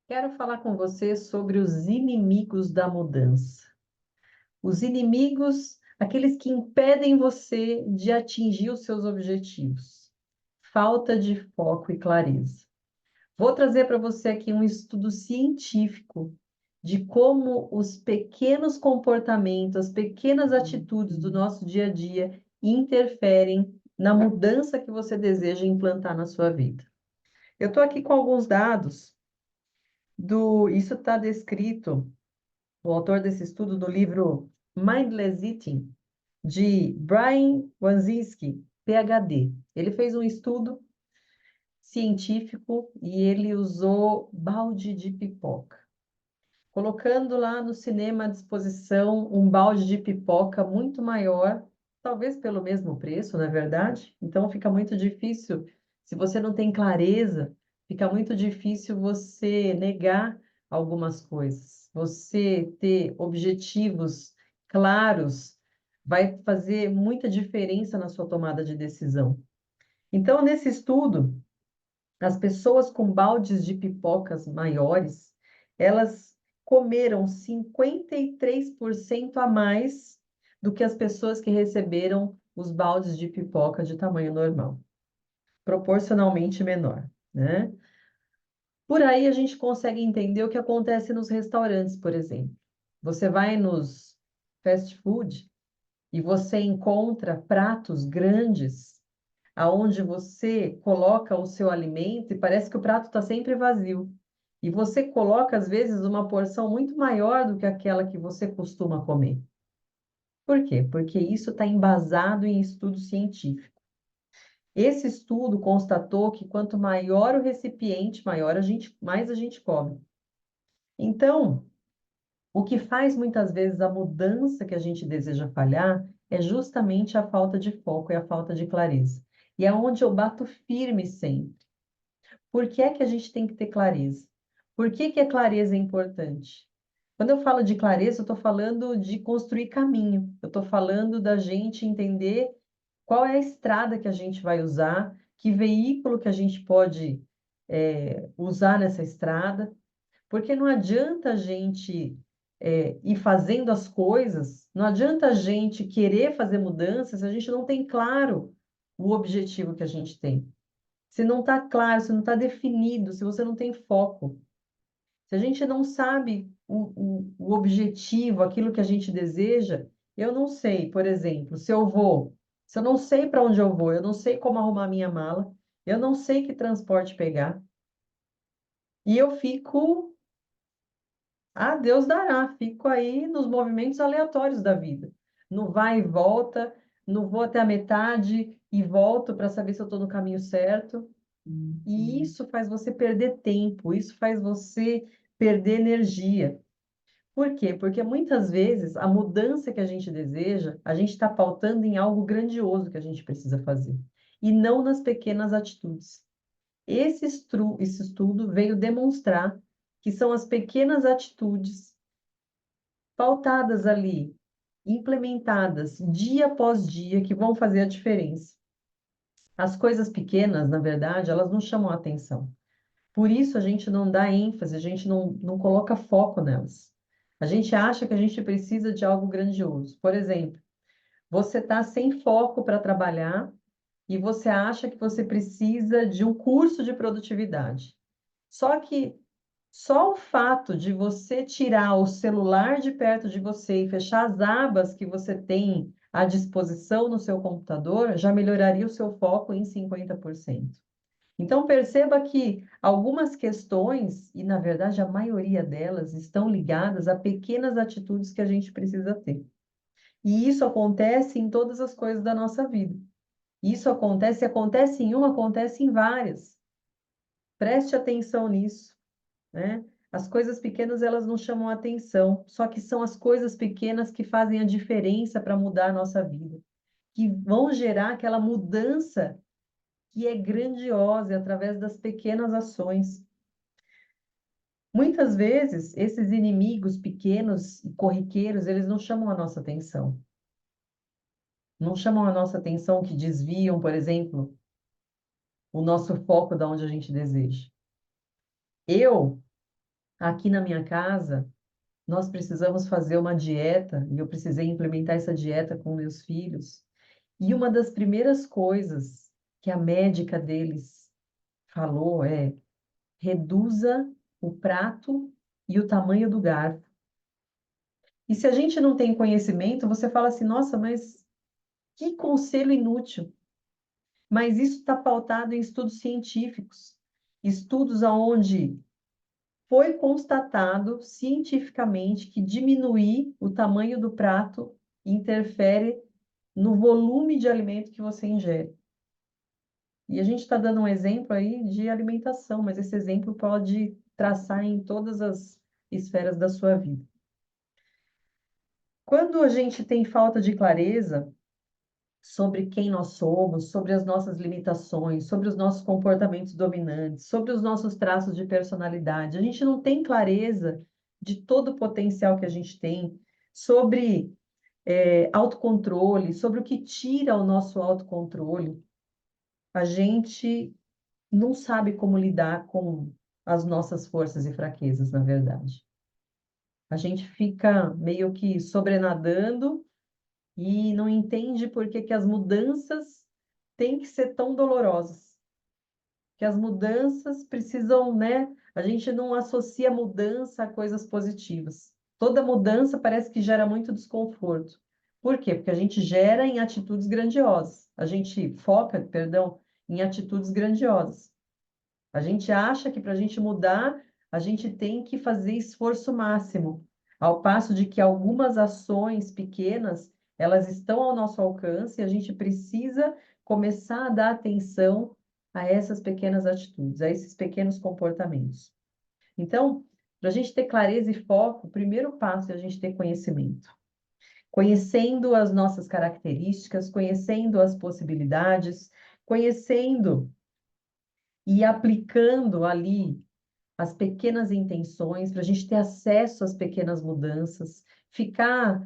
Quero falar com você sobre os inimigos da mudança. Os inimigos, aqueles que impedem você de atingir os seus objetivos. Falta de foco e clareza. Vou trazer para você aqui um estudo científico de como os pequenos comportamentos, as pequenas atitudes do nosso dia a dia interferem na mudança que você deseja implantar na sua vida. Eu estou aqui com alguns dados isso está descrito, o autor desse estudo, do livro Mindless Eating, de Brian Wanzinski, PhD. Ele fez um estudo científico e ele usou balde de pipoca, colocando lá no cinema à disposição um balde de pipoca muito maior, talvez pelo mesmo preço, na verdade. Então fica muito difícil, se você não tem clareza, fica muito difícil você negar algumas coisas. Você ter objetivos claros vai fazer muita diferença na sua tomada de decisão. Então, nesse estudo, as pessoas com baldes de pipocas maiores, elas comeram 53% a mais do que as pessoas que receberam os baldes de pipoca de tamanho normal, proporcionalmente menor, né? Por aí a gente consegue entender o que acontece nos restaurantes, por exemplo. Você vai nos fast food e você encontra pratos grandes aonde você coloca o seu alimento e parece que o prato está sempre vazio. E você coloca, às vezes, uma porção muito maior do que aquela que você costuma comer. Por quê? Porque isso está embasado em estudo científico. Esse estudo constatou que quanto maior o recipiente, mais a gente come. Então, o que faz muitas vezes a mudança que a gente deseja falhar é justamente a falta de foco e a falta de clareza. E é onde eu bato firme sempre. Por que é que a gente tem que ter clareza? Por que que a clareza é importante? Quando eu falo de clareza, eu estou falando de construir caminho. Eu estou falando da gente entender qual é a estrada que a gente vai usar, que veículo que a gente pode usar nessa estrada, porque não adianta a gente ir fazendo as coisas, não adianta a gente querer fazer mudanças se a gente não tem claro o objetivo que a gente tem. Se não está claro, se não está definido, se você não tem foco, se a gente não sabe o objetivo, aquilo que a gente deseja, eu não sei, por exemplo, se eu não sei para onde eu vou, eu não sei como arrumar minha mala, eu não sei que transporte pegar, e eu fico, Deus dará, fico aí nos movimentos aleatórios da vida. No vai e volta, não vou até a metade e volto para saber se eu estou no caminho certo. E isso faz você perder tempo, isso faz você perder energia. Por quê? Porque muitas vezes a mudança que a gente deseja, a gente está pautando em algo grandioso que a gente precisa fazer, e não nas pequenas atitudes. Esse estudo veio demonstrar que são as pequenas atitudes pautadas ali, implementadas dia após dia, que vão fazer a diferença. As coisas pequenas, na verdade, elas não chamam a atenção. Por isso a gente não dá ênfase, a gente não coloca foco nelas. A gente acha que a gente precisa de algo grandioso. Por exemplo, você está sem foco para trabalhar e você acha que você precisa de um curso de produtividade. Só que só o fato de você tirar o celular de perto de você e fechar as abas que você tem à disposição no seu computador já melhoraria o seu foco em 50%. Então, perceba que algumas questões, e na verdade a maioria delas, estão ligadas a pequenas atitudes que a gente precisa ter. E isso acontece em todas as coisas da nossa vida. Isso acontece em uma, acontece em várias. Preste atenção nisso, né? As coisas pequenas, elas não chamam atenção, só que são as coisas pequenas que fazem a diferença para mudar a nossa vida, que vão gerar aquela mudança que é grandiosa através das pequenas ações. Muitas vezes, esses inimigos pequenos e corriqueiros, eles não chamam a nossa atenção. Não chamam a nossa atenção que desviam, por exemplo, o nosso foco da onde a gente deseja. Eu Aqui na minha casa, nós precisamos fazer uma dieta, e eu precisei implementar essa dieta com meus filhos. E uma das primeiras coisas que a médica deles falou é: reduza o prato e o tamanho do garfo. E se a gente não tem conhecimento, você fala assim: nossa, mas que conselho inútil. Mas isso está pautado em estudos científicos, estudos aonde foi constatado cientificamente que diminuir o tamanho do prato interfere no volume de alimento que você ingere. E a gente está dando um exemplo aí de alimentação, mas esse exemplo pode traçar em todas as esferas da sua vida. Quando a gente tem falta de clareza sobre quem nós somos, sobre as nossas limitações, sobre os nossos comportamentos dominantes, sobre os nossos traços de personalidade, a gente não tem clareza de todo o potencial que a gente tem, sobre autocontrole, sobre o que tira o nosso autocontrole, a gente não sabe como lidar com as nossas forças e fraquezas, na verdade. A gente fica meio que sobrenadando e não entende por que que as mudanças têm que ser tão dolorosas. Que as mudanças precisam, né? A gente não associa mudança a coisas positivas. Toda mudança parece que gera muito desconforto. Por quê? Porque a gente gera em atitudes grandiosas. A gente foca, perdão, em atitudes grandiosas. A gente acha que para a gente mudar, a gente tem que fazer esforço máximo, ao passo de que algumas ações pequenas, elas estão ao nosso alcance e a gente precisa começar a dar atenção a essas pequenas atitudes, a esses pequenos comportamentos. Então, para a gente ter clareza e foco, o primeiro passo é a gente ter conhecimento. Conhecendo as nossas características, conhecendo as possibilidades, conhecendo e aplicando ali as pequenas intenções, para a gente ter acesso às pequenas mudanças, ficar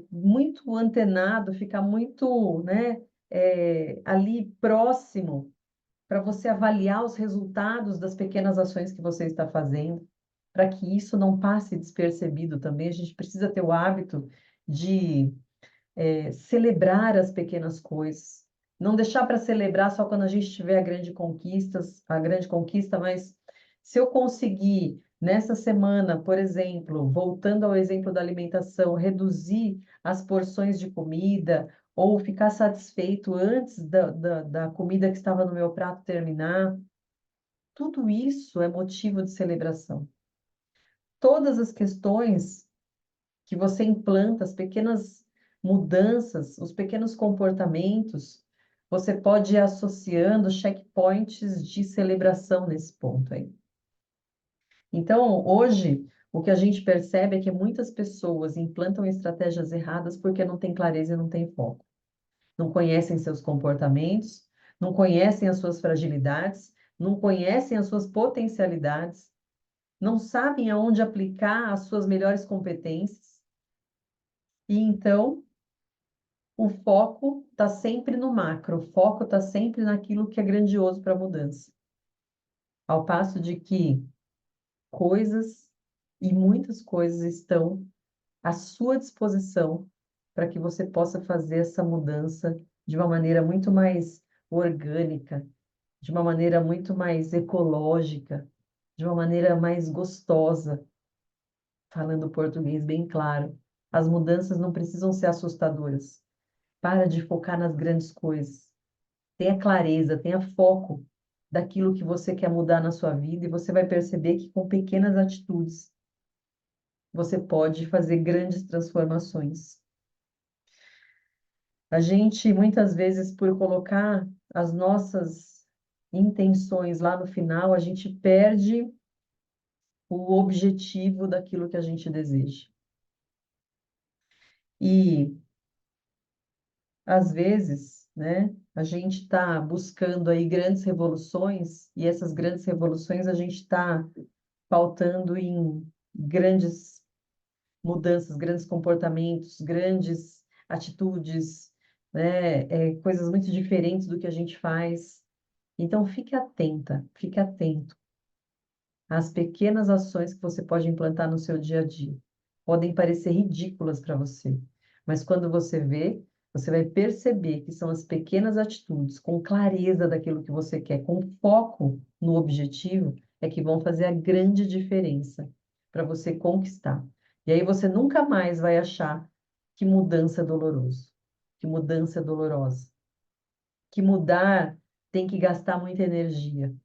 muito antenado, ficar muito, né, ali próximo, para você avaliar os resultados das pequenas ações que você está fazendo, para que isso não passe despercebido também. A gente precisa ter o hábito de celebrar as pequenas coisas. Não deixar para celebrar só quando a gente tiver a grande conquista, mas se eu conseguir, nessa semana, por exemplo, voltando ao exemplo da alimentação, reduzir as porções de comida, ou ficar satisfeito antes da comida que estava no meu prato terminar, tudo isso é motivo de celebração. Todas as questões que você implanta, as pequenas mudanças, os pequenos comportamentos, você pode ir associando checkpoints de celebração nesse ponto aí. Então, hoje, o que a gente percebe é que muitas pessoas implantam estratégias erradas porque não têm clareza e não têm foco. Não conhecem seus comportamentos, não conhecem as suas fragilidades, não conhecem as suas potencialidades, não sabem aonde aplicar as suas melhores competências. E então, o foco está sempre no macro, o foco está sempre naquilo que é grandioso para a mudança. Ao passo de que coisas e muitas coisas estão à sua disposição para que você possa fazer essa mudança de uma maneira muito mais orgânica, de uma maneira muito mais ecológica, de uma maneira mais gostosa, falando português bem claro. As mudanças não precisam ser assustadoras. Para de focar nas grandes coisas. Tenha clareza, tenha foco daquilo que você quer mudar na sua vida e você vai perceber que com pequenas atitudes você pode fazer grandes transformações. A gente, muitas vezes, por colocar as nossas intenções lá no final, a gente perde o objetivo daquilo que a gente deseja. E, às vezes, né, a gente está buscando aí grandes revoluções, e essas grandes revoluções a gente está pautando em grandes mudanças, grandes comportamentos, grandes atitudes, né, coisas muito diferentes do que a gente faz. Então, fique atenta, fique atento. As pequenas ações que você pode implantar no seu dia a dia podem parecer ridículas para você, mas quando você vê, você vai perceber que são as pequenas atitudes, com clareza daquilo que você quer, com foco no objetivo, é que vão fazer a grande diferença para você conquistar. E aí você nunca mais vai achar que mudança é doloroso, que mudança é dolorosa, que mudar tem que gastar muita energia.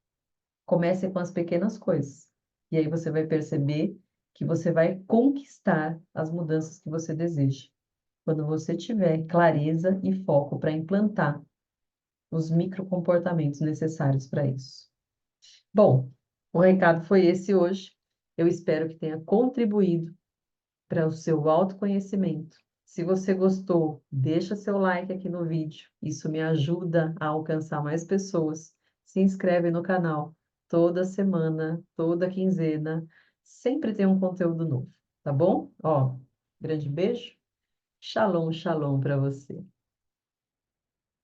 Comece com as pequenas coisas. E aí você vai perceber que você vai conquistar as mudanças que você deseja. Quando você tiver clareza e foco para implantar os microcomportamentos necessários para isso. Bom, o recado foi esse hoje. Eu espero que tenha contribuído para o seu autoconhecimento. Se você gostou, deixa seu like aqui no vídeo. Isso me ajuda a alcançar mais pessoas. Se inscreve no canal. Toda semana, toda quinzena, sempre tem um conteúdo novo, tá bom? Ó, grande beijo. Shalom, shalom para você.